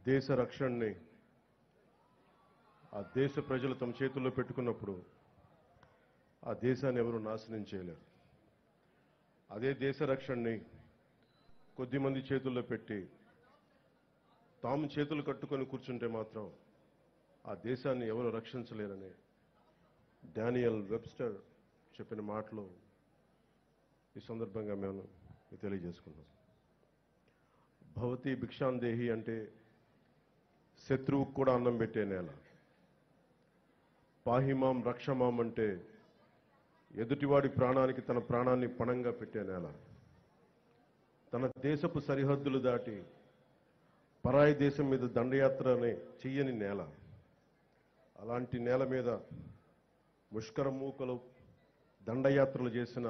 దేశ రక్షణని ఆ దేశ ప్రజలు తమ చేతుల్లో పెట్టుకున్నప్పుడు ఆ దేశాన్ని ఎవరు నాశనం చేయలేరు. అదే దేశ రక్షణని కొద్దిమంది చేతుల్లో పెట్టి తాము చేతులు కట్టుకొని కూర్చుంటే మాత్రం ఆ దేశాన్ని ఎవరు రక్షించలేరని డానియల్ వెబ్స్టర్ చెప్పిన మాటలు ఈ సందర్భంగా మేము తెలియజేసుకున్నాం. భవతి భిక్షాందేహి అంటే శత్రువుకు కూడా అన్నం పెట్టే నేల. పాహిమాం రక్షమాం అంటే ఎదుటివాడి ప్రాణానికి తన ప్రాణాన్ని పణంగా పెట్టే నేల. తన దేశపు సరిహద్దులు దాటి పరాయి దేశం మీద దండయాత్రని చెయ్యని నేల. అలాంటి నేల మీద ముష్కర మూకలు దండయాత్రలు చేసిన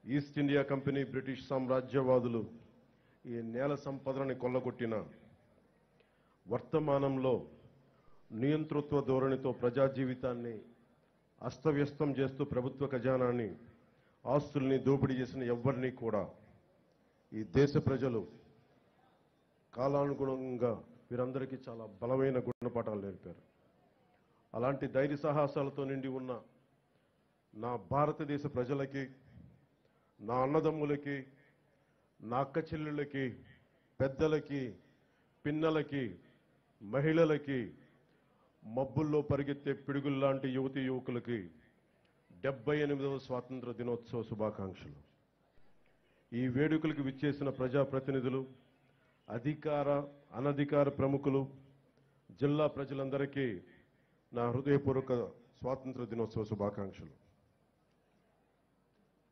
ఈస్ట్ ఇండియా కంపెనీ, బ్రిటిష్ సామ్రాజ్యవాదులు ఈ నేల సంపదలని కొల్లగొట్టిన వర్తమానంలో నియంతృత్వ ధోరణితో ప్రజా జీవితాన్ని అస్తవ్యస్తం చేస్తూ ప్రభుత్వ ఖజానాన్ని, ఆస్తుల్ని దోపిడీ చేసిన ఎవ్వరినీ కూడా ఈ దేశ ప్రజలు కాలానుగుణంగా వీరందరికీ చాలా బలమైన గుణపాఠాలు నేర్పారు. అలాంటి ధైర్య సాహసాలతో నిండి ఉన్న నా భారతదేశ ప్రజలకి, నా అన్నదమ్ములకి, నా అక్క చెల్లెళ్ళకి, పెద్దలకి, పిన్నలకి, మహిళలకి, మబ్బుల్లో పరిగెత్తే పిడుగుల్లాంటి యువతీ యువకులకి 78వ స్వాతంత్ర దినోత్సవ శుభాకాంక్షలు. ఈ వేడుకలకు విచ్చేసిన ప్రజాప్రతినిధులు, అధికార అనధికార ప్రముఖులు, జిల్లా ప్రజలందరికీ నా హృదయపూర్వక స్వాతంత్ర దినోత్సవ శుభాకాంక్షలు.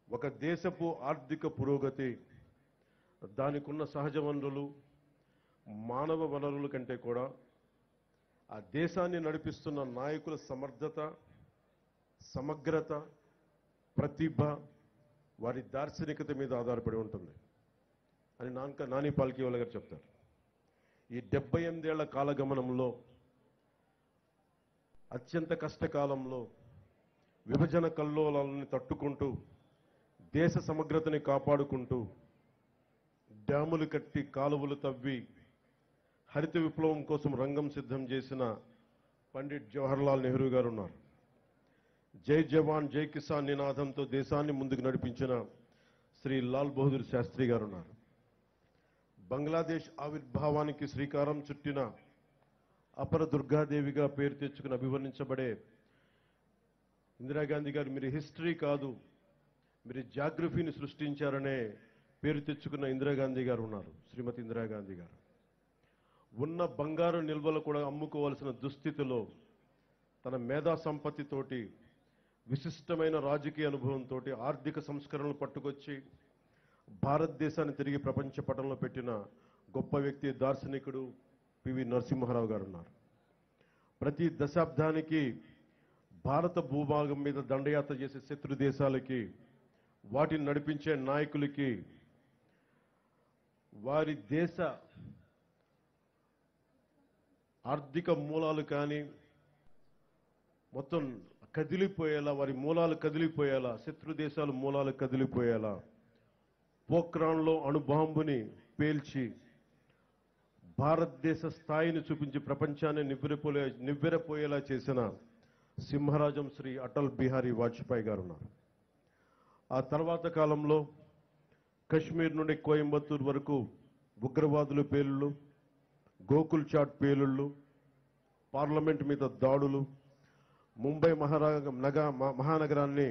ఒక దేశపు ఆర్థిక పురోగతి దానికున్న సహజ వనరులు, మానవ వనరుల కంటే కూడా ఆ దేశాన్ని నడిపిస్తున్న నాయకుల సమర్థత, సమగ్రత, ప్రతిభ, వారి దార్శనికత మీద ఆధారపడి ఉంటుంది అని నాని పాల్కీవాలా గారు చెప్తారు. ఈ 78 ఏళ్ల కాలగమనంలో, అత్యంత కష్టకాలంలో విభజన కల్లోలాలని తట్టుకుంటూ, దేశ సమగ్రతని కాపాడుకుంటూ, డ్యాములు కట్టి, కాలువలు తవ్వి, హరిత విప్లవం కోసం రంగం సిద్ధం చేసిన పండిట్ జవహర్లాల్ నెహ్రూ గారు ఉన్నారు. జై జవాన్ జై కిసాన్ నినాదంతో దేశాన్ని ముందుకు నడిపించిన శ్రీ లాల్ బహదూర్ శాస్త్రి గారు ఉన్నారు. బంగ్లాదేశ్ ఆవిర్భావానికి శ్రీకారం చుట్టిన అపర దుర్గాదేవిగా పేరు తెచ్చుకుని అభివర్ణించబడే ఇందిరాగాంధీ గారు, మీరు హిస్టరీ కాదు, మీరు జాగ్రఫీని సృష్టించారనే పేరు తెచ్చుకున్న ఇందిరాగాంధీ గారు ఉన్నారు. శ్రీమతి ఇందిరాగాంధీ గారు ఉన్న బంగారు నిల్వలు కూడా అమ్ముకోవాల్సిన దుస్థితిలో తన మేధా సంపత్తితోటి, విశిష్టమైన రాజకీయ అనుభవంతో ఆర్థిక సంస్కరణలు పట్టుకొచ్చి భారతదేశాన్ని తిరిగి ప్రపంచ పటంలో పెట్టిన గొప్ప వ్యక్తి, దార్శనికుడు పివి నరసింహారావు గారు ఉన్నారు. ప్రతి దశాబ్దానికి భారత భూభాగం మీద దండయాత్ర చేసే శత్రు దేశాలకి, వాటిని నడిపించే నాయకులకి వారి దేశ ఆర్థిక మూలాలు కానీ మొత్తం కదిలిపోయేలా, వారి మూలాలు కదిలిపోయేలా, శత్రు దేశాల మూలాలు కదిలిపోయేలా పోఖ్రాన్లో అణుబాంబుని పేల్చి భారతదేశ స్థాయిని చూపించి ప్రపంచాన్ని నివ్వెరపోయేలా చేసిన సింహరాజం శ్రీ అటల్ బిహారీ వాజ్పేయి గారు ఉన్నారు. ఆ తర్వాత కాలంలో కశ్మీర్ నుండి కోయంబత్తూర్ వరకు ఉగ్రవాదుల పేలుళ్ళు, గోకుల్ చాట్ పేలుళ్ళు, పార్లమెంట్ మీద దాడులు, ముంబై మహానగరాన్ని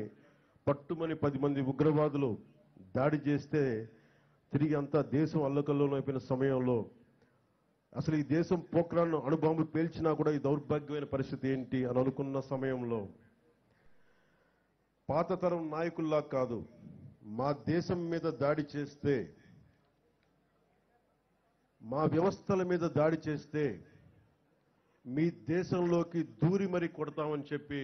పట్టుమని 10 మంది ఉగ్రవాదులు దాడి చేస్తే తిరిగి అంతా దేశం అల్లకల్లోలం అయిపోయిన సమయంలో, అసలు ఈ దేశం పోఖ్రాన్ అణుబాంబు పేల్చినా కూడా ఈ దౌర్భాగ్యమైన పరిస్థితి ఏంటి అని అనుకున్న సమయంలో, పాత తరం నాయకుల్లా కాదు, మా దేశం మీద దాడి చేస్తే, మా వ్యవస్థల మీద దాడి చేస్తే మీ దేశంలోకి దూరి మరీ కొడతామని చెప్పి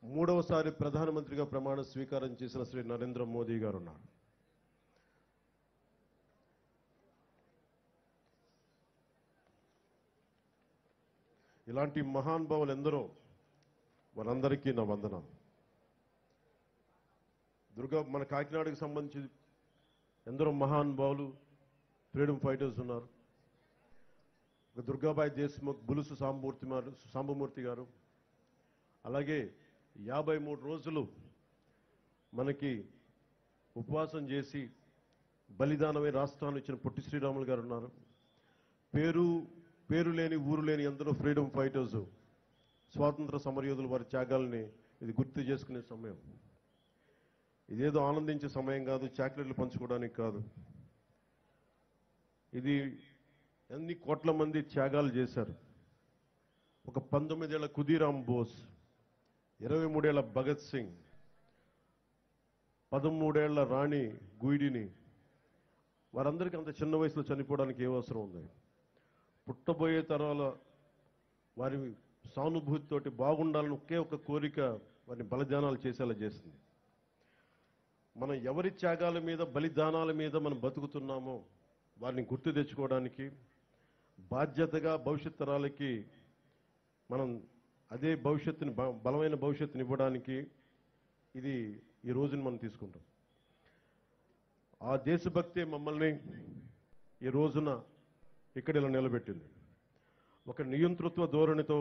3వసారి ప్రధానమంత్రిగా ప్రమాణ స్వీకారం చేసిన శ్రీ నరేంద్ర మోదీ గారు ఉన్నారు. ఇలాంటి మహానుభావులు ఎందరో, వారందరికీ నా వందనం. మన కాకినాడకు సంబంధించి ఎందరో మహానుభావులు, ఫ్రీడమ్ ఫైటర్స్ ఉన్నారు. దుర్గాబాయి దేశ్ముఖ్, బులుసు సాంబమూర్తి గారు, అలాగే 53 రోజులు మనకి ఉపవాసం చేసి బలిదానమై రాష్ట్రాన్ని ఇచ్చిన పొట్టి శ్రీరాములు గారు ఉన్నారు. పేరు లేని ఊరు లేని ఎందరో ఫ్రీడమ్ ఫైటర్స్, స్వాతంత్ర సమరయోధులు వారి త్యాగాల్ని ఇది గుర్తు చేసుకునే సమయం. ఇదేదో ఆనందించే సమయం కాదు, చాక్లెట్లు పంచుకోవడానికి కాదు. ఇది ఎన్ని కోట్ల మంది త్యాగాలు చేశారు. ఒక 19 ఏళ్ల ఖుదీరామ్ బోస్, 23 ఏళ్ల భగత్ సింగ్, 13 ఏళ్ల రాణి గుయిడిని, వారందరికీ అంత చిన్న వయసులో చనిపోవడానికి ఏ అవసరం ఉంది? పుట్టబోయే తరాల వారి సానుభూతితోటి బాగుండాలని ఒకే ఒక కోరిక వారిని బలిదానాలు చేసేలా చేసింది. మనం ఎవరి త్యాగాల మీద, బలిదానాల మీద మనం బతుకుతున్నామో వారిని గుర్తు తెచ్చుకోవడానికి, బాధ్యతగా భవిష్యత్ తరాలకి మనం అదే భవిష్యత్తుని, బలమైన భవిష్యత్తుని ఇవ్వడానికి ఇది ఈ రోజుని మనం తీసుకుంటాం. ఆ దేశభక్తే మమ్మల్ని ఈ రోజున ఇక్కడ ఇలా నిలబెట్టింది. ఒక నియంతృత్వ ధోరణితో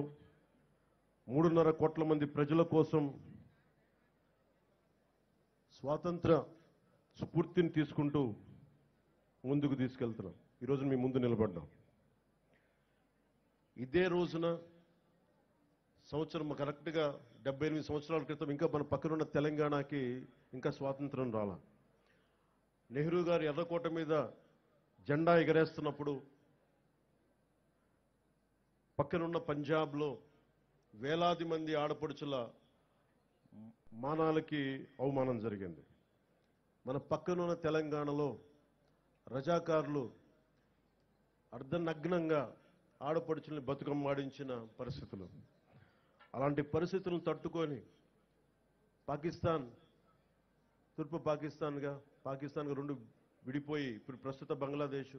3.5 కోట్ల మంది ప్రజల కోసం స్వాతంత్ర స్ఫూర్తిని తీసుకుంటూ ముందుకు తీసుకెళ్తున్నాం. ఈరోజు మీ ముందు నిలబడ్డాం. ఇదే రోజున సంవత్సరం కరెక్ట్గా 78 సంవత్సరాల క్రితం ఇంకా మన పక్కనున్న తెలంగాణకి ఇంకా స్వాతంత్రం రాలా. నెహ్రూ గారు ఎర్రకోట మీద జెండా ఎగరేస్తున్నప్పుడు పక్కనున్న పంజాబ్లో వేలాది మంది ఆడపడుచుల మానాలకి అవమానం జరిగింది. మన పక్కనున్న తెలంగాణలో రజాకారులు అర్ధనగ్నంగా ఆడపడుచుల్ని బతుకమ్మాడించిన పరిస్థితులు. అలాంటి పరిస్థితులను తట్టుకొని పాకిస్తాన్, తూర్పు పాకిస్తాన్గా 2 విడిపోయి ఇప్పుడు ప్రస్తుత బంగ్లాదేశ్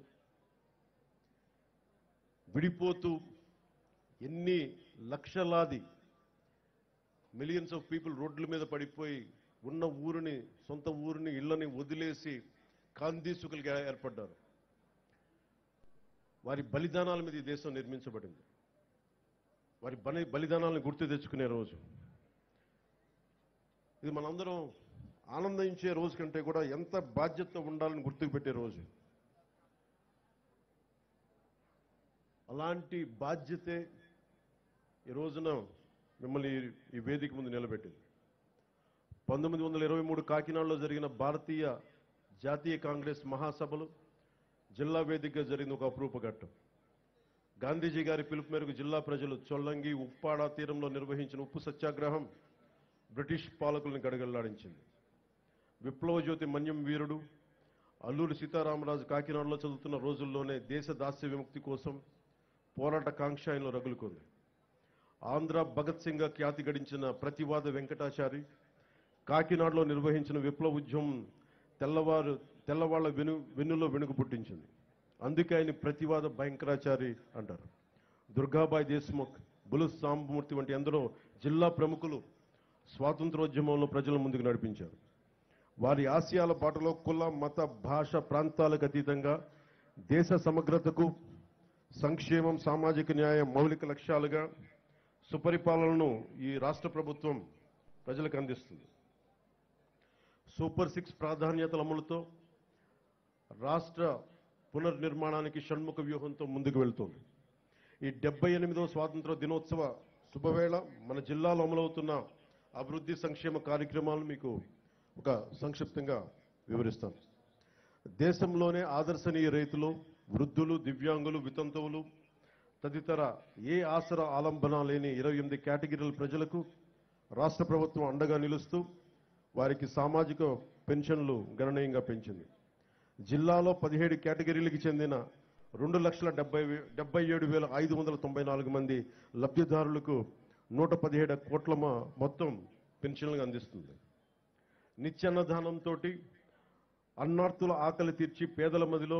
విడిపోతూ ఎన్ని లక్షలాది మిలియన్స్ ఆఫ్ పీపుల్ రోడ్ల మీద పడిపోయి ఉన్న ఊరిని, సొంత ఊరిని, ఇళ్లని వదిలేసి కాందీసుకులుగా ఏర్పడ్డారు. వారి బలిదానాల మీద ఈ దేశం నిర్మించబడింది. వారి బలిదానాలను గుర్తు తెచ్చుకునే రోజు ఇది. మనందరం ఆనందించే రోజు కంటే కూడా ఎంత బాధ్యత ఉండాలని గుర్తుకు పెట్టే రోజు. అలాంటి బాధ్యతే ఈ రోజున మిమ్మల్ని ఈ వేదిక ముందు నిలబెట్టింది. 1923 కాకినాడలో జరిగిన భారతీయ జాతీయ కాంగ్రెస్ మహాసభలు జిల్లా వేదికగా జరిగిన ఒక అపురూప ఘట్టం. గాంధీజీ గారి పిలుపు మేరకు జిల్లా ప్రజలు చొల్లంగి, ఉప్పాడ తీరంలో నిర్వహించిన ఉప్పు సత్యాగ్రహం బ్రిటిష్ పాలకులను గడగడలాడించింది. విప్లవ జ్యోతి మన్యం వీరుడు అల్లూరి సీతారామరాజు కాకినాడలో చదువుతున్న రోజుల్లోనే దేశ దాస్య విముక్తి కోసం పోరాట కాంక్ష ఆయనలో రగులుకుంది. ఆంధ్ర భగత్ సింగ్ ఖ్యాతి గడించిన ప్రతివాద వెంకటాచారి కాకినాడలో నిర్వహించిన విప్లవ ఉద్యమం తెల్లవాళ్ల వెన్నులో వెనుక పుట్టించింది. అందుకే ఆయన ప్రతివాద భయంకరాచారి అంటారు. దుర్గాబాయి దేశ్ముఖ్, బులుసు సాంబమూర్తి వంటి ఎందరో జిల్లా ప్రముఖులు స్వాతంత్రోద్యమంలో ప్రజల ముందుకు నడిపించారు. వారి ఆశయాల బాటలో కుల, మత, భాష, ప్రాంతాలకు అతీతంగా దేశ సమగ్రతకు, సంక్షేమం, సామాజిక న్యాయం మౌలిక లక్ష్యాలుగా సుపరిపాలనను ఈ రాష్ట్ర ప్రభుత్వం ప్రజలకు అందిస్తుంది. సూపర్ 6 ప్రాధాన్యతల అమలుతో రాష్ట్ర పునర్నిర్మాణానికి షణ్ముఖ వ్యూహంతో ముందుకు వెళ్తోంది. ఈ 78వ స్వాతంత్ర దినోత్సవ శుభవేళ మన జిల్లాలో అమలవుతున్న అభివృద్ధి సంక్షేమ కార్యక్రమాలను మీకు ఒక సంక్షిప్తంగా వివరిస్తాను. దేశంలోనే ఆదర్శనీయ రైతులు, వృద్ధులు, దివ్యాంగులు, వితంతువులు తదితర ఏ ఆసరా ఆలంబన లేని 28 కేటగిరీల ప్రజలకు రాష్ట్ర ప్రభుత్వం అండగా నిలుస్తూ వారికి సామాజిక పెన్షన్లు గణనీయంగా పెంచింది. జిల్లాలో 17 కేటగిరీలకు చెందిన 2,77,594 మంది లబ్ధిదారులకు 117 కోట్ల మొత్తం పెన్షన్లు అందిస్తుంది. నిత్యాన్నదానంతో అన్నార్తుల ఆకలి తీర్చి పేదల మదిలో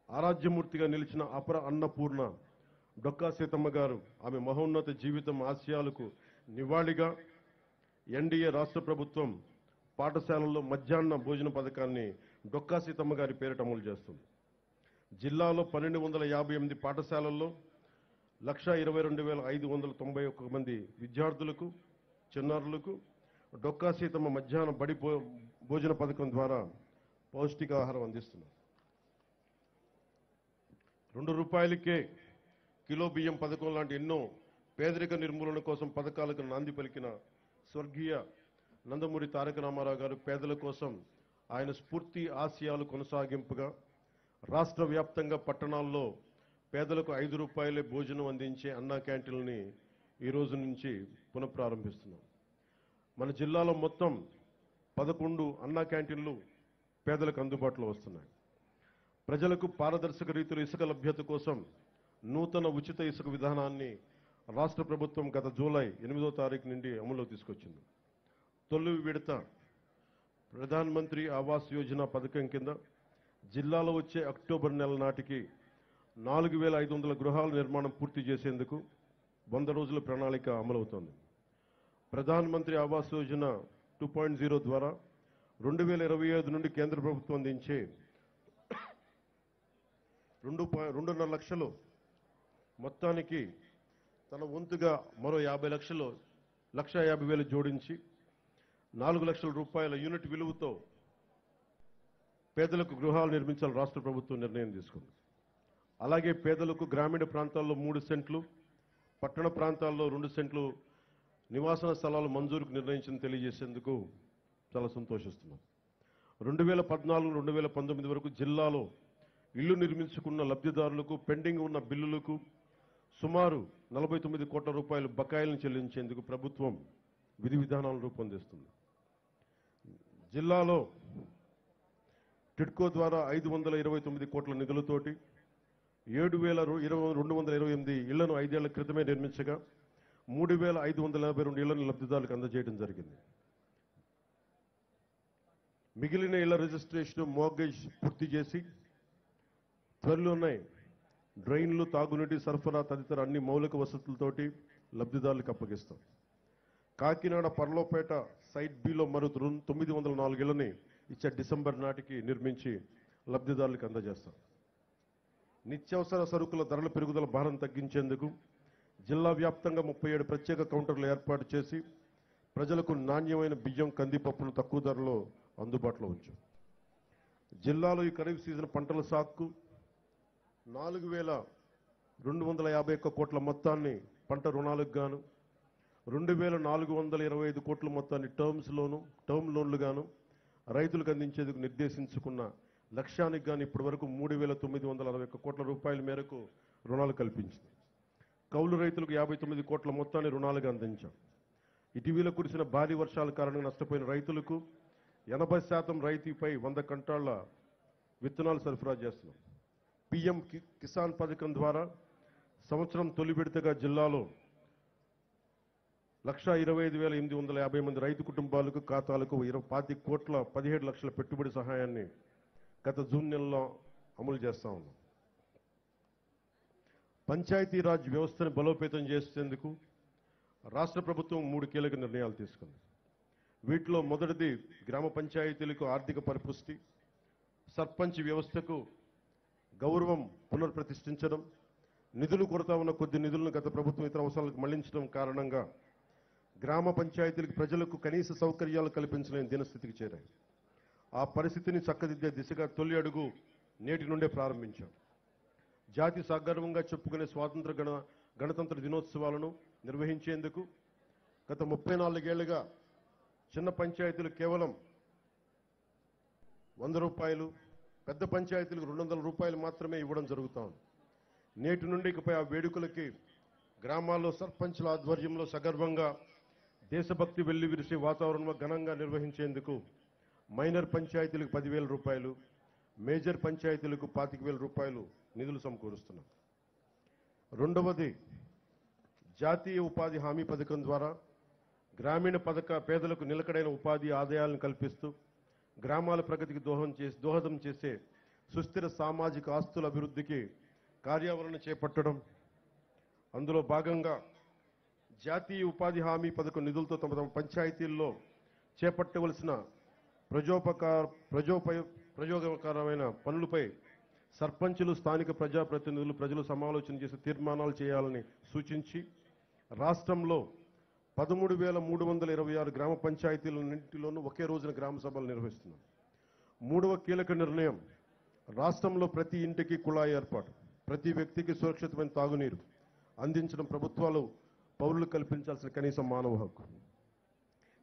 ఆరాధ్యమూర్తిగా నిలిచిన అపర అన్నపూర్ణ డొక్కా సీతమ్మ గారు ఆమె మహోన్నత జీవితం ఆశయాలకు నివాళిగా ఎన్డీఏ రాష్ట్ర ప్రభుత్వం పాఠశాలల్లో మధ్యాహ్న భోజన పథకాన్ని డొక్కా సీతమ్మ గారి పేరిట అమలు చేస్తుంది. జిల్లాలో 1258 పాఠశాలల్లో 1,22,591 మంది విద్యార్థులకు, చిన్నారులకు డొక్కా సీతమ్మ మధ్యాహ్న బడి భోజన పథకం ద్వారా పౌష్టికాహారం అందిస్తున్నారు. ₹2కే కిలో బియ్యం పథకం లాంటి ఎన్నో పేదరిక నిర్మూలన కోసం పథకాలకు నాంది పలికిన స్వర్గీయ నందమూరి తారక రామారావు గారు పేదల కోసం ఆయన స్ఫూర్తి ఆశయాలు కొనసాగింపుగా రాష్ట్ర వ్యాప్తంగా పట్టణాల్లో పేదలకు ₹5 భోజనం అందించే అన్నా క్యాంటీన్లని ఈ రోజు నుంచి పునఃప్రారంభిస్తున్నాం. మన జిల్లాలో మొత్తం 11 అన్నా క్యాంటీన్లు పేదలకు అందుబాటులో వస్తున్నాయి. ప్రజలకు పారదర్శక రీతిలో ఇసుక లభ్యత కోసం నూతన ఉచిత ఇసుక విధానాన్ని రాష్ట్ర ప్రభుత్వం గత జూలై 8వ తారీఖు నుండి అమల్లో తీసుకొచ్చింది. తొలి విడత ప్రధాన్ మంత్రి ఆవాస్ యోజన పథకం కింద జిల్లాలో వచ్చే అక్టోబర్ నెల నాటికి 4,500 గృహాల నిర్మాణం పూర్తి చేసేందుకు 100 రోజుల ప్రణాళిక అమలవుతోంది. ప్రధాన్ మంత్రి ఆవాస్ యోజన 2.0 ద్వారా 2025 నుండి కేంద్ర ప్రభుత్వం అందించే 2.5 లక్షలు మొత్తానికి తన వంతుగా మరో 50 లక్షలు ₹1,50,000 జోడించి ₹4 లక్షల యూనిట్ విలువతో పేదలకు గృహాలు నిర్మించాలని రాష్ట్ర ప్రభుత్వం నిర్ణయం తీసుకుంది. అలాగే పేదలకు గ్రామీణ ప్రాంతాల్లో 3 సెంట్లు, పట్టణ ప్రాంతాల్లో 2 సెంట్లు నివాసన స్థలాలు మంజూరుకు నిర్ణయించింది తెలియజేసేందుకు చాలా సంతోషిస్తున్నాం. 2014-2019 వరకు జిల్లాలో ఇళ్లు నిర్మించుకున్న లబ్ధిదారులకు పెండింగ్ ఉన్న బిల్లులకు సుమారు ₹49 కోట్ల బకాయిలను చెల్లించేందుకు ప్రభుత్వం విధి విధానాలను రూపొందిస్తుంది. జిల్లాలో టిడ్కో ద్వారా 529 కోట్ల నిధులతోటి 7,228 ఇళ్లను 5 ఏళ్ల క్రితమే నిర్మించగా 3,582 ఇళ్లను లబ్ధిదారులకు అందజేయడం జరిగింది. మిగిలిన ఇళ్ల రిజిస్ట్రేషన్, మోర్గేజ్ పూర్తి చేసి త్వరలోనే డ్రైన్లు, తాగునీటి సరఫరా తదితర అన్ని మౌలిక వసతులతోటి లబ్ధిదారులకు అప్పగిస్తాం. కాకినాడ పర్లోపేట సైట్ బిలో మరో 904 ఇళ్లని ఇచ్చే డిసెంబర్ నాటికి నిర్మించి లబ్ధిదారులకు అందజేస్తాం. నిత్యావసర సరుకుల ధరల పెరుగుదల భారం తగ్గించేందుకు జిల్లా వ్యాప్తంగా 37 ప్రత్యేక కౌంటర్లు ఏర్పాటు చేసి ప్రజలకు నాణ్యమైన బియ్యం, కందిపప్పును తక్కువ ధరలో అందుబాటులో ఉంచాం. జిల్లాలో ఈ ఖరీఫ్ సీజన్ పంటల సాగుకు 4,251 కోట్ల మొత్తాన్ని పంట రుణాలకు గాను, 2,425 కోట్ల మొత్తాన్ని టర్మ్ లోన్లు గాను రైతులకు అందించేందుకు నిర్దేశించుకున్న లక్ష్యానికి గాను ఇప్పటి వరకు 3,961 కోట్ల రూపాయల మేరకు రుణాలు కల్పించింది. కౌలు రైతులకు 59 కోట్ల మొత్తాన్ని రుణాలుగా అందించాం. ఇటీవల కురిసిన భారీ వర్షాల కారణంగా నష్టపోయిన రైతులకు 80% రైతుపై 100 క్వింటాళ్ల విత్తనాలు సరఫరా చేస్తున్నాం. పీఎం కిసాన్ పథకం ద్వారా సంవత్సరం తొలి విడతగా జిల్లాలో 1,25,850 మంది రైతు కుటుంబాలకు ఖాతాలకు 25 కోట్ల 17 లక్షల పెట్టుబడి సహాయాన్ని గత జూన్ నెలలో అమలు చేస్తా ఉన్నాం. పంచాయతీరాజ్ వ్యవస్థను బలోపేతం చేసేందుకు రాష్ట్ర ప్రభుత్వం 3 కీలక నిర్ణయాలు తీసుకుంది. వీటిలో మొదటిది గ్రామ పంచాయతీలకు ఆర్థిక పరిపుష్టి, సర్పంచ్ వ్యవస్థకు గౌరవం పునర్ప్రతిష్ఠించడం, నిధులు కొరత ఉన్న కొద్ది నిధులను గత ప్రభుత్వం ఇతర అవసరాలకు మళ్లించడం కారణంగా గ్రామ పంచాయతీలకు ప్రజలకు కనీస సౌకర్యాలు కల్పించలేని దినస్థితికి చేరాయి. ఆ పరిస్థితిని చక్కదిద్దే దిశగా తొలి అడుగు నేటి నుండే ప్రారంభించాం. జాతి సగర్వంగా చెప్పుకునే స్వాతంత్ర గణతంత్ర దినోత్సవాలను నిర్వహించేందుకు గత 34 ఏళ్లుగా చిన్న పంచాయతీలు కేవలం ₹100, పెద్ద పంచాయతీలకు ₹200 మాత్రమే ఇవ్వడం జరుగుతోంది. నేటి నుండి ఇకపై ఆ వేడుకలకి గ్రామాల్లో సర్పంచ్ల ఆధ్వర్యంలో సగర్వంగా దేశభక్తి వెల్లివిరిసే వాతావరణంలో ఘనంగా నిర్వహించేందుకు మైనర్ పంచాయతీలకు ₹10,000, మేజర్ పంచాయతీలకు ₹25,000 నిధులు సమకూరుస్తున్నాం. రెండవది జాతీయ ఉపాధి హామీ పథకం ద్వారా గ్రామీణ పేదలకు నిలకడైన ఉపాధి ఆదాయాలను కల్పిస్తూ గ్రామాల ప్రగతికి దోహదం చేసే సుస్థిర సామాజిక ఆస్తుల అభివృద్ధికి కార్యాచరణ చేపట్టడం. అందులో భాగంగా జాతీయ ఉపాధి హామీ పథకం నిధులతో తమ పంచాయతీల్లో చేపట్టవలసిన ప్రయోజనకరమైన పనులపై సర్పంచులు, స్థానిక ప్రజాప్రతినిధులు, ప్రజలు సమాలోచన చేసి తీర్మానాలు చేయాలని సూచించి రాష్ట్రంలో 13,326 గ్రామ పంచాయతీలన్నింటిలోనూ ఒకే రోజున గ్రామ సభలు నిర్వహిస్తున్నాం. మూడవ కీలక నిర్ణయం, రాష్ట్రంలో ప్రతి ఇంటికి కుళాయి ఏర్పాటు, ప్రతి వ్యక్తికి సురక్షితమైన తాగునీరు అందించడం ప్రభుత్వాలు పౌరులు కల్పించాల్సిన కనీస మానవ హక్కు.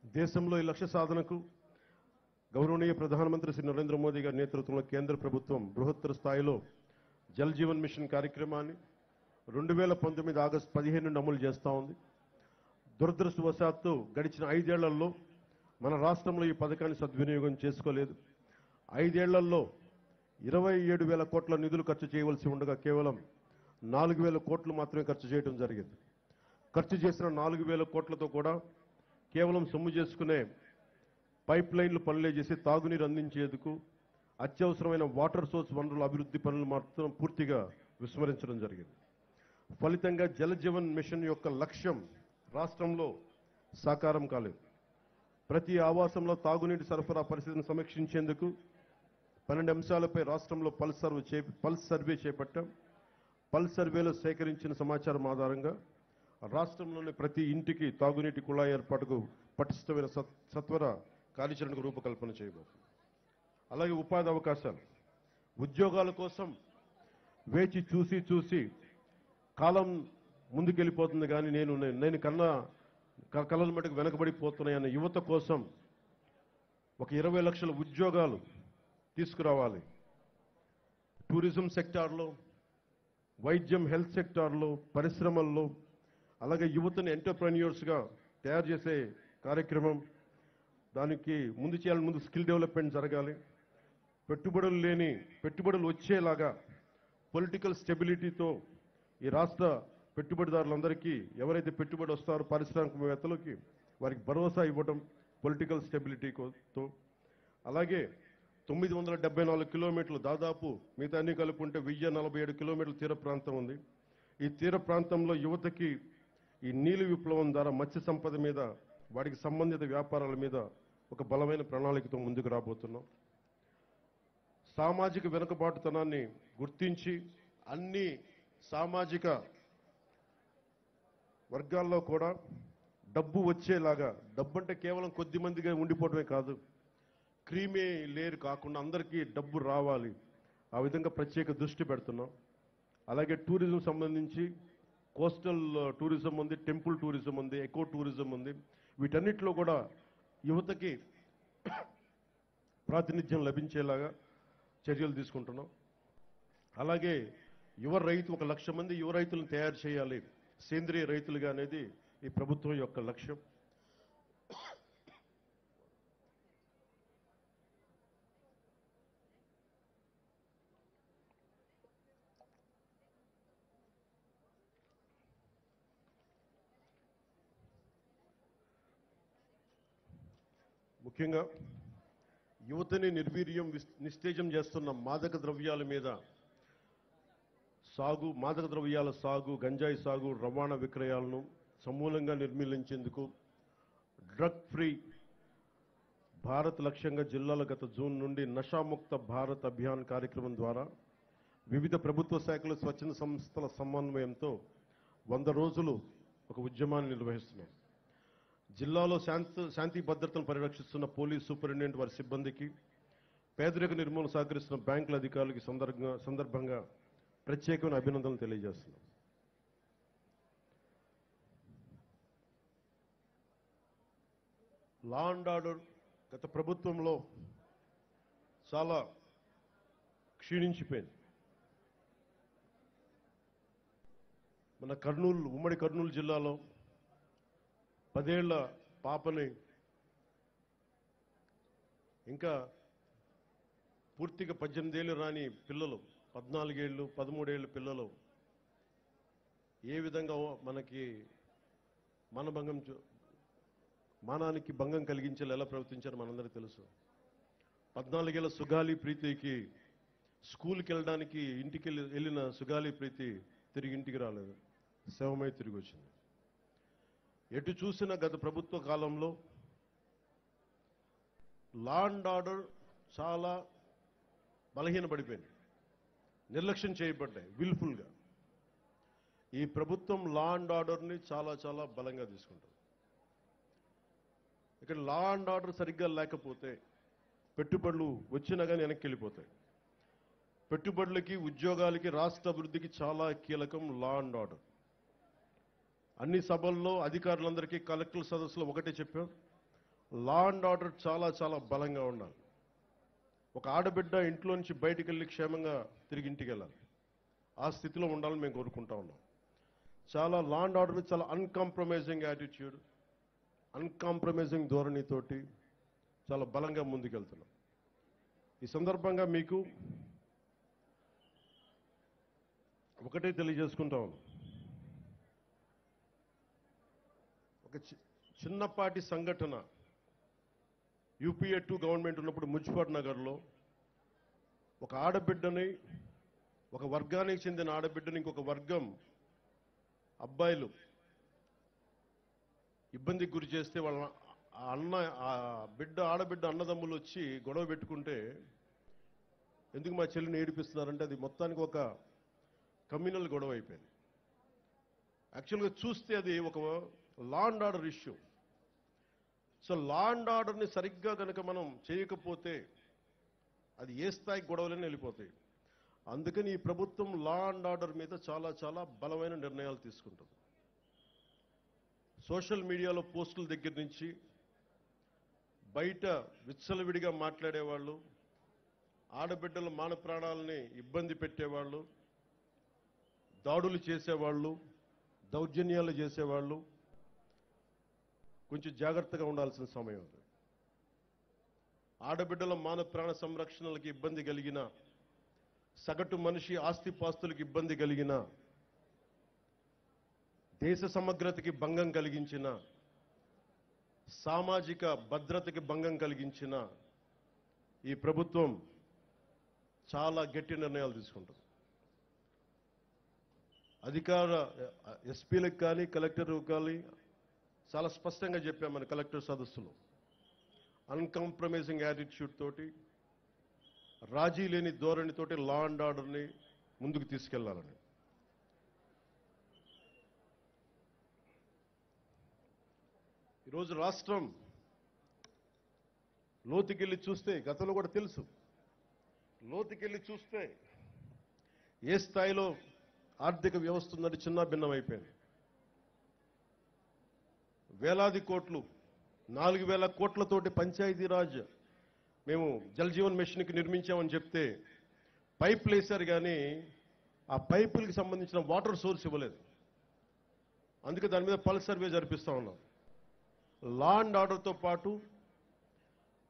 దేశంలో ఈ లక్ష్య సాధనకు గౌరవనీయ ప్రధానమంత్రి శ్రీ నరేంద్ర మోదీ గారి నేతృత్వంలో కేంద్ర ప్రభుత్వం బృహత్తర స్థాయిలో జల్ జీవన్ మిషన్ కార్యక్రమాన్ని 2019 ఆగస్టు 15 నుండి అమలు చేస్తూ ఉంది. దురదృష్టవశాత్తు గడిచిన 5 ఏళ్లలో మన రాష్ట్రంలో ఈ పథకాన్ని సద్వినియోగం చేసుకోలేదు. 5 ఏళ్లలో 27,000 కోట్ల నిధులు ఖర్చు చేయవలసి ఉండగా కేవలం 4,000 కోట్లు మాత్రమే ఖర్చు చేయడం జరిగింది. ఖర్చు చేసిన 4,000 కోట్లతో కూడా కేవలం సొమ్ము చేసుకునే పైప్ లైన్లు పనులే చేసి తాగునీరు అందించేందుకు అత్యవసరమైన వాటర్ సోర్స్ వనరుల అభివృద్ధి పనులు మాత్రం పూర్తిగా విస్మరించడం జరిగింది. ఫలితంగా జల జీవన్ మిషన్ యొక్క లక్ష్యం రాష్ట్రంలో సాకారం కాలేదు. ప్రతి ఆవాసంలో తాగునీటి సరఫరా పరిస్థితిని సమీక్షించేందుకు 12 అంశాలపై రాష్ట్రంలో పల్స్ సర్వే చేపట్టాం. పల్స్ సర్వేలో సేకరించిన సమాచారం ఆధారంగా రాష్ట్రంలోని ప్రతి ఇంటికి తాగునీటి కుళాయి ఏర్పాటుకు పటిష్టమైన సత్వర కార్యాచరణకు రూపకల్పన చేయబోతుంది. అలాగే ఉపాధి అవకాశాలు, ఉద్యోగాల కోసం వేచి చూసి కాలం ముందుకెళ్ళిపోతుంది కానీ నేను కళల మటుకు వెనకబడిపోతున్నాయన్న యువత కోసం ఒక 20 లక్షల ఉద్యోగాలు తీసుకురావాలి. టూరిజం సెక్టార్లో, వైద్యం, హెల్త్ సెక్టార్లో, పరిశ్రమల్లో, అలాగే యువతని ఎంటర్ప్రెన్యూర్స్గా తయారు చేసే కార్యక్రమం, దానికి ముందు స్కిల్ డెవలప్మెంట్ జరగాలి. పెట్టుబడులు వచ్చేలాగా పొలిటికల్ స్టెబిలిటీతో ఈ రాష్ట్ర పెట్టుబడిదారులందరికీ ఎవరైతే పెట్టుబడి వస్తారో పారిశ్రామికవేత్తలకి వారికి భరోసా ఇవ్వడం పొలిటికల్ స్టెబిలిటీతో. అలాగే 974 కిలోమీటర్లు, దాదాపు మిగతా అన్ని కలుపుకుంటే 1047 కిలోమీటర్ల తీర ప్రాంతం ఉంది. ఈ తీర ప్రాంతంలో యువతకి ఈ నీలి విప్లవం ద్వారా మత్స్య సంపద మీద, వాటికి సంబంధిత వ్యాపారాల మీద ఒక బలమైన ప్రణాళికతో ముందుకు రాబోతున్నాం. సామాజిక వెనుకబాటుతనాన్ని గుర్తించి అన్ని సామాజిక వర్గాల్లో కూడా డబ్బు వచ్చేలాగా, డబ్బు అంటే కేవలం కొద్ది మందిగా ఉండిపోవడమే కాదు, క్రీమీ లేయర్ కాకుండా అందరికీ డబ్బు రావాలి. ఆ విధంగా ప్రత్యేక దృష్టి పెడుతున్నాం. అలాగే టూరిజం సంబంధించి కోస్టల్ టూరిజం ఉంది, టెంపుల్ టూరిజం ఉంది, ఎకో టూరిజం ఉంది. వీటన్నిటిలో కూడా యువతకి ప్రాతినిధ్యం లభించేలాగా చర్యలు తీసుకుంటున్నాం. అలాగే ఒక 1,00,000 మంది యువ రైతులను తయారు చేయాలి, సేంద్రియ రైతులుగా అనేది ఈ ప్రభుత్వం యొక్క లక్ష్యం. ముఖ్యంగా యువతని నిర్వీర్యం, నిస్తేజం చేస్తున్న మాదక ద్రవ్యాల మీద మాదక ద్రవ్యాల సాగు, గంజాయి సాగు, రవాణా విక్రయాలను సమూలంగా నిర్మూలించేందుకు డ్రగ్ ఫ్రీ భారత్ లక్ష్యంగా జిల్లాల గత జూన్ నుండి నషాముక్త భారత్ అభియాన్ కార్యక్రమం ద్వారా వివిధ ప్రభుత్వ శాఖలు, స్వచ్ఛంద సంస్థల సమన్వయంతో 100 రోజులు ఒక ఉద్యమాన్ని నిర్వహిస్తున్నాం. జిల్లాలో శాంతి భద్రతను పరిరక్షిస్తున్న పోలీస్ సూపరింటెండెంట్, వారి సిబ్బందికి, పేదరిక నిర్మూలన సహకరిస్తున్న బ్యాంకుల అధికారులకి సందర్భంగా ప్రత్యేకమైన అభినందనలు తెలియజేస్తున్నాం. లా అండ్ ఆర్డర్ గత ప్రభుత్వంలో చాలా క్షీణించిపోయింది. మన ఉమ్మడి కర్నూలు జిల్లాలో 10 ఏళ్ల పాపని, ఇంకా పూర్తిగా 18 ఏళ్ళు రాని పిల్లలు, 14 ఏళ్ళు 13 ఏళ్ళు పిల్లలు ఏ విధంగా మనకి మానానికి భంగం కలిగించేలా ఎలా ప్రవర్తించారో మనందరికీ తెలుసు. 14 ఏళ్ల సుగాలి ప్రీతికి స్కూల్కి వెళ్ళడానికి ఇంటికి వెళ్ళిన సుగాలి ప్రీతి తిరిగి ఇంటికి రాలేదు, శవమై తిరిగి వచ్చింది. ఎటు చూసిన గత ప్రభుత్వ కాలంలో లా అండ్ ఆర్డర్ చాలా బలహీనపడిపోయింది. నిర్లక్ష్యం చేయబడ్డాయి విల్ఫుల్గా. ఈ ప్రభుత్వం లా అండ్ ఆర్డర్ని చాలా చాలా బలంగా తీసుకుంటుంది. ఇక్కడ లా అండ్ ఆర్డర్ సరిగ్గా లేకపోతే పెట్టుబడులు వచ్చినా కానీ వెనక్కి వెళ్ళిపోతాయి. పెట్టుబడులకి, ఉద్యోగాలకి, రాష్ట్ర అభివృద్ధికి చాలా కీలకం లా అండ్ ఆర్డర్. అన్ని సభల్లో అధికారులందరికీ కలెక్టర్ సదస్సులో ఒకటే చెప్పాం, లా అండ్ ఆర్డర్ చాలా చాలా బలంగా ఉండాలి. ఒక ఆడబిడ్డ ఇంట్లో నుంచి బయటికి వెళ్ళి క్షేమంగా తిరిగి ఇంటికి వెళ్ళాలి. ఆ స్థితిలో ఉండాలని మేము కోరుకుంటా ఉన్నాం. చాలా లా అండ్ ఆర్డర్ చాలా అన్కాంప్రమైజింగ్ యాటిట్యూడ్, అన్కాంప్రమైజింగ్ ధోరణితోటి చాలా బలంగా ముందుకెళ్తున్నాం. ఈ సందర్భంగా మీకు ఒకటే తెలియజేసుకుంటా ఉన్నాం. ఒక చిన్నపాటి సంఘటన యూపీఏ 2 గవర్నమెంట్ ఉన్నప్పుడు ముజ్ఫర్ నగర్లో ఒక ఆడబిడ్డని, ఒక వర్గానికి చెందిన ఆడబిడ్డని ఇంకొక వర్గం అబ్బాయిలు ఇబ్బందికి గురి చేస్తే వాళ్ళ ఆడబిడ్డ అన్నదమ్ములు వచ్చి గొడవ పెట్టుకుంటే ఎందుకు మా చెల్లిని ఏడిపిస్తున్నారంటే అది మొత్తానికి ఒక కమ్యూనల్ గొడవ అయిపోయింది. యాక్చువల్గా చూస్తే అది ఒక law and order issue. So law and ఆర్డర్ని సరిగ్గా కనుక మనం చేయకపోతే అది ఏ స్థాయికి గొడవలని వెళ్ళిపోతాయి. అందుకని ఈ ప్రభుత్వం లా అండ్ ఆర్డర్ మీద చాలా చాలా బలమైన నిర్ణయాలు తీసుకుంటుంది. సోషల్ మీడియాలో పోస్టుల దగ్గర నుంచి బయట విచ్చలవిడిగా మాట్లాడేవాళ్ళు, ఆడబిడ్డల మాన ప్రాణాలని ఇబ్బంది పెట్టేవాళ్ళు, దాడులు చేసేవాళ్ళు, దౌర్జన్యాలు చేసేవాళ్ళు కొంచెం జాగ్రత్తగా ఉండాల్సిన సమయం అది. ఆడబిడ్డల మాన ప్రాణ సంరక్షణలకు ఇబ్బంది కలిగిన, సగటు మనిషి ఆస్తిపాస్తులకు ఇబ్బంది కలిగిన, దేశ సమగ్రతకి భంగం కలిగించిన, సామాజిక భద్రతకి భంగం కలిగించిన ఈ ప్రభుత్వం చాలా గట్టి నిర్ణయాలు తీసుకుంటుంది. అధికార ఎస్పీలకు కానీ కలెక్టర్లకు కానీ చాలా స్పష్టంగా చెప్పాం మన కలెక్టర్ సదస్సులో, అన్కాంప్రమైజింగ్ యాటిట్యూడ్ తోటి, రాజీ లేని ధోరణితోటి లా అండ్ ఆర్డర్ని ముందుకు తీసుకెళ్లాలని. ఈరోజు రాష్ట్రం లోతుకెళ్ళి చూస్తే, గతంలో కూడా తెలుసు, లోతుకెళ్ళి చూస్తే ఏ స్థాయిలో ఆర్థిక వ్యవస్థ ఉందంటే చిన్న భిన్నం అయిపోయింది. వేలాది కోట్లు, 4,000 కోట్లతోటి పంచాయతీరాజ్ మేము జల్ జీవన్ మిషన్కి నిర్మించామని చెప్తే పైపులు వేశారు, కానీ ఆ పైపులకి సంబంధించిన వాటర్ సోర్స్ ఇవ్వలేదు. అందుకే దాని మీద పల్స్ సర్వే జరిపిస్తా ఉన్నాం. లా అండ్ ఆర్డర్తో పాటు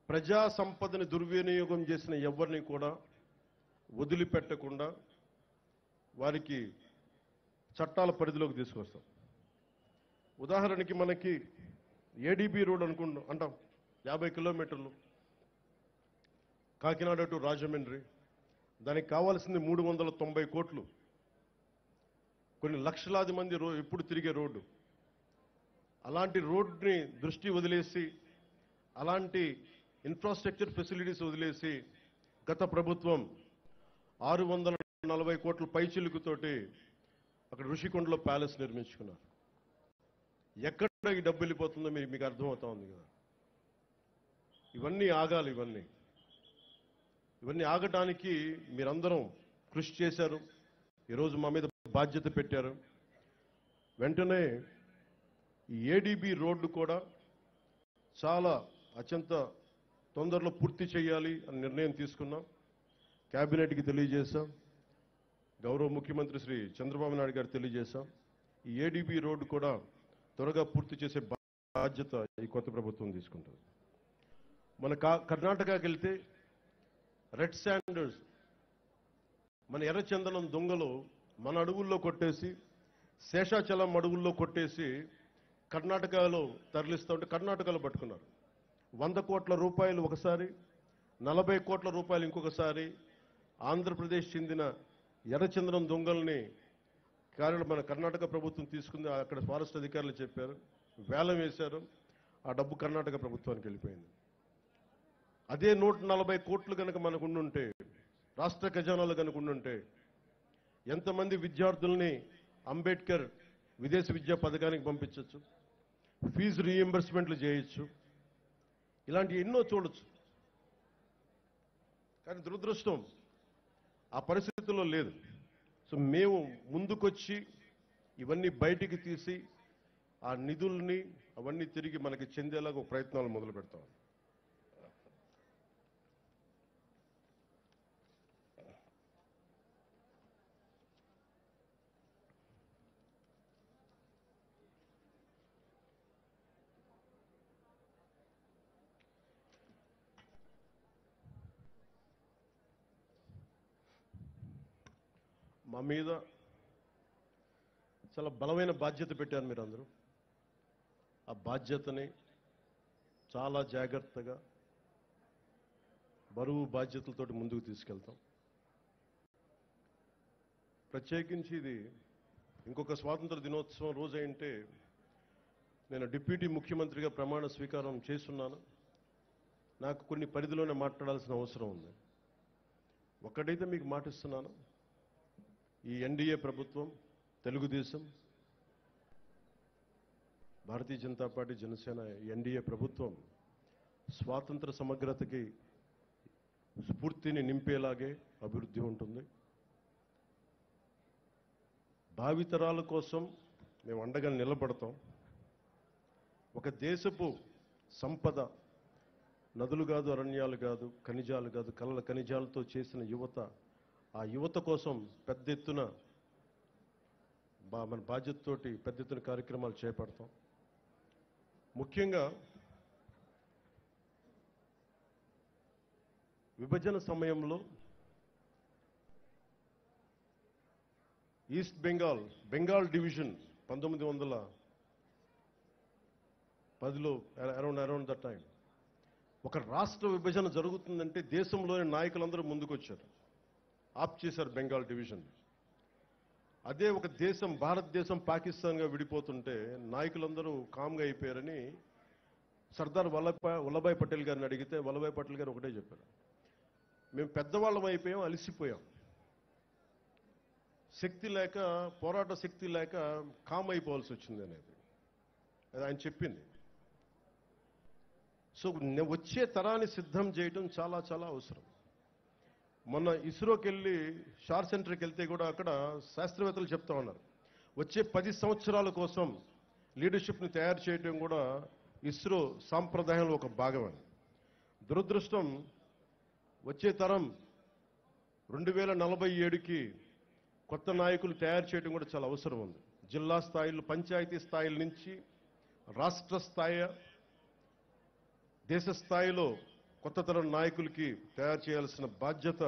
ప్రజా సంపదని దుర్వినియోగం చేసిన ఎవరిని కూడా వదిలిపెట్టకుండా వారికి చట్టాల పరిధిలోకి తీసుకొస్తాం. ఉదాహరణకి మనకి ఏడీబీ రోడ్ అంటాం, 50 కిలోమీటర్లు కాకినాడ టు రాజమండ్రి. దానికి కావాల్సింది 390 కోట్లు. కొన్ని లక్షలాది మంది ఎప్పుడు తిరిగే రోడ్డు. అలాంటి రోడ్ని దృష్టి వదిలేసి, అలాంటి ఇన్ఫ్రాస్ట్రక్చర్ ఫెసిలిటీస్ వదిలేసి గత ప్రభుత్వం 640 కోట్ల పైచిలుకుతోటి అక్కడ ఋషికొండలో ప్యాలెస్ నిర్మించుకున్నారు. ఎక్కడ ఈ డబ్బు వెళ్ళిపోతుందో మీకు అర్థమవుతా ఉంది కదా. ఇవన్నీ ఆగాలి. ఇవన్నీ ఆగటానికి మీరందరం కృషి చేశారు. ఈరోజు మా మీద బాధ్యత పెట్టారు. వెంటనే ఈ ఏడీబీ రోడ్డు కూడా చాలా అత్యంత తొందరలో పూర్తి చేయాలి అని నిర్ణయం తీసుకున్నాం. కేబినెట్కి తెలియజేశాం. గౌరవ ముఖ్యమంత్రి శ్రీ చంద్రబాబు నాయుడు గారు తెలియజేశాం. ఈ ఏడీబీ రోడ్డు కూడా త్వరగా పూర్తి చేసే బాధ్యత ఈ కొత్త ప్రభుత్వం తీసుకుంటుంది. మన కర్ణాటకకి వెళ్తే రెడ్ శాండర్స్, మన ఎర్రచందనం దొంగలు మన అడవుల్లో కొట్టేసి, శేషాచలం అడవుల్లో కొట్టేసి కర్ణాటకలో తరలిస్తూ ఉంటే కర్ణాటకలో పట్టుకున్నారు. 100 కోట్ల రూపాయలు ఒకసారి, 40 కోట్ల రూపాయలు ఇంకొకసారి ఆంధ్రప్రదేశ్ చెందిన ఎర్రచందనం దొంగల్ని మన కర్ణాటక ప్రభుత్వం తీసుకుంది. అక్కడ ఫారెస్ట్ అధికారులు చెప్పారు, వేలం వేశారు. ఆ డబ్బు కర్ణాటక ప్రభుత్వానికి వెళ్ళిపోయింది. అదే 140 కోట్లు కనుక మనకు ఉండుంటే, రాష్ట్ర ఖజానాలు కనుక ఉండుంటే ఎంతమంది విద్యార్థుల్ని అంబేద్కర్ విదేశీ విద్యా పథకానికి పంపించవచ్చు, ఫీజు రీఎంబర్స్మెంట్లు చేయొచ్చు, ఇలాంటి ఎన్నో చూడొచ్చు. కానీ దురదృష్టం ఆ పరిస్థితుల్లో లేదు. సో మేము ముందుకొచ్చి ఇవన్నీ బయటికి తీసి ఆ నిధుల్ని అవన్నీ తిరిగి మనకి చెందేలాగా ప్రయత్నాలు మొదలు పెడతాం. మా మీద చాలా బలమైన బాధ్యత పెట్టారు మీరు అందరూ. ఆ బాధ్యతని చాలా జాగ్రత్తగా బరువు బాధ్యతలతోటి ముందుకు తీసుకెళ్తాం. ప్రత్యేకించి ఇది ఇంకొక స్వాతంత్ర దినోత్సవం రోజు అంటే నేను డిప్యూటీ ముఖ్యమంత్రిగా ప్రమాణ స్వీకారం చేస్తున్నాను. నాకు కొన్ని పరిధిలోనే మాట్లాడాల్సిన అవసరం ఉంది. ఒక్కటైతే మీకు మాటిస్తున్నాను, ఈ ఎన్డీఏ ప్రభుత్వం, తెలుగుదేశం, భారతీయ జనతా పార్టీ, జనసేన ఎన్డీఏ ప్రభుత్వం స్వాతంత్ర సమగ్రతకి స్ఫూర్తిని నింపేలాగే అభివృద్ధి ఉంటుంది. భావితరాల కోసం మేము అండగా నిలబడతాం. ఒక దేశపు సంపద నదులు కాదు, అరణ్యాలు కాదు, ఖనిజాలు కాదు, కలల ఖనిజాలతో చేసిన యువత, ఆ యువత కోసం పెద్ద ఎత్తున మన బాధ్యతతోటి పెద్ద ఎత్తున కార్యక్రమాలు చేపడతాం. ముఖ్యంగా విభజన సమయంలో ఈస్ట్ బెంగాల్ డివిజన్ 1910లో అరౌండ్ దట్ టైం ఒక రాష్ట్ర విభజన జరుగుతుందంటే దేశంలోని నాయకులందరూ ముందుకొచ్చారు, ఆప్ చేశారు బెంగాల్ డివిజన్. అదే ఒక దేశం, భారతదేశం పాకిస్తాన్గా విడిపోతుంటే నాయకులందరూ కామ్గా అయిపోయారని సర్దార్ వల్లభాయ్ పటేల్ గారిని అడిగితే వల్లభాయ్ పటేల్ గారు ఒకటే చెప్పారు, మేము పెద్దవాళ్ళం అయిపోయాం, అలసిపోయాం, శక్తి లేక, పోరాట శక్తి లేక కామ్ అయిపోవాల్సి వచ్చింది అనేది అది ఆయన చెప్పింది. సో వచ్చే తరాన్ని సిద్ధం చేయడం చాలా చాలా అవసరం. మొన్న ఇస్రోకి వెళ్ళి షార్ సెంటర్కి వెళ్తే కూడా అక్కడ శాస్త్రవేత్తలు చెప్తా ఉన్నారు, వచ్చే 10 సంవత్సరాల కోసం లీడర్షిప్ని తయారు చేయడం కూడా ఇస్రో సాంప్రదాయంలో ఒక భాగమని. దురదృష్టం వచ్చే తరం 2047కి కొత్త నాయకులు తయారు చేయడం కూడా చాలా అవసరం ఉంది. జిల్లా స్థాయిలో, పంచాయతీ స్థాయిల నుంచి రాష్ట్ర స్థాయి, దేశ స్థాయిలో కొత్త తరం నాయకులకి తయారు చేయాల్సిన బాధ్యత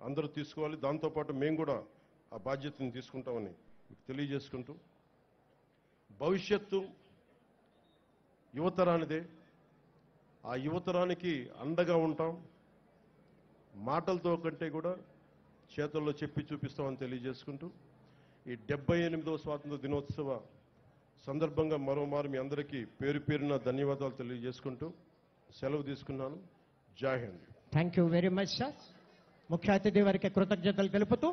అందరూ తీసుకోవాలి. దాంతోపాటు మేము కూడా ఆ బాధ్యతను తీసుకుంటామని మీకు తెలియజేసుకుంటూ, భవిష్యత్తు యువతరానిదే, ఆ యువతరానికి అండగా ఉంటాం. మాటలతో కంటే కూడా చేతుల్లో చెప్పి చూపిస్తామని తెలియజేసుకుంటూ, ఈ 78వ స్వాతంత్ర దినోత్సవ సందర్భంగా మరోమారు మీ అందరికీ పేరు పేరున ధన్యవాదాలు తెలియజేసుకుంటూ సెలవు తీసుకున్నాను. జై Hind. Thank you very much sir. ముఖ్య అతిథి వారికి కృతజ్ఞతలు తెలుపుతూ